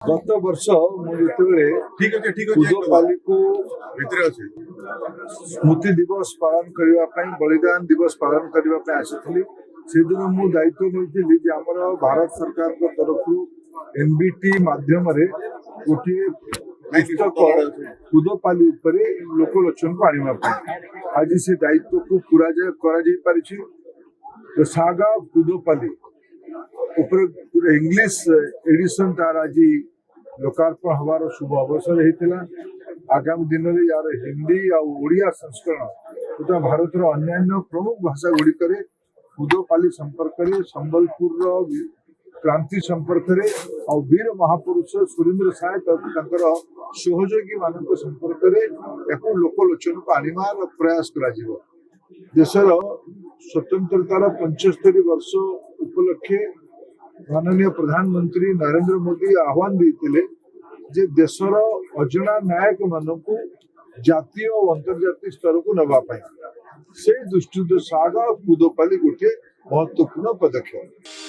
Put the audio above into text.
गत वर्ष ठीक अच्छे ठीक कुदोपाली को भितर अच्छे स्मृति दिवस पालन करने बलिदान दिवस पालन करने आसी से दिन मु दायित्व नहीं आमर भारत सरकार को तरफ एनबीटी माध्यम गोटे पुस्तक कुदोपाली लोकलोचन को आने आज से दायित्व को पूरा कर सागा कुदोपाली पूरे इंग्लिश एडिशन तार आज लोकार्पण हमार शुभ अवसर होता आगामी दिन में यार हिंदी आ ओडिया संस्करण तथा भारत अन्य प्रमुख भाषा गुड़िक कुदोपाली संपर्क में संबलपुर क्रांति संपर्क में और वीर महापुरुष सुरेंद्र साय सहयोगी मान संपर्क में लोकलोचन को आनिमार प्रयास कर देशर स्वतंत्रतार 75 वर्ष उपलक्षे माननीय प्रधानमंत्री नरेंद्र मोदी आह्वान देते जे देशर अजना नायक मानक जातीय और अंतर्जातीय स्तर को नवापाई से दृष्टि सागा कुदोपाली गोटे महत्वपूर्ण पदक्षेप।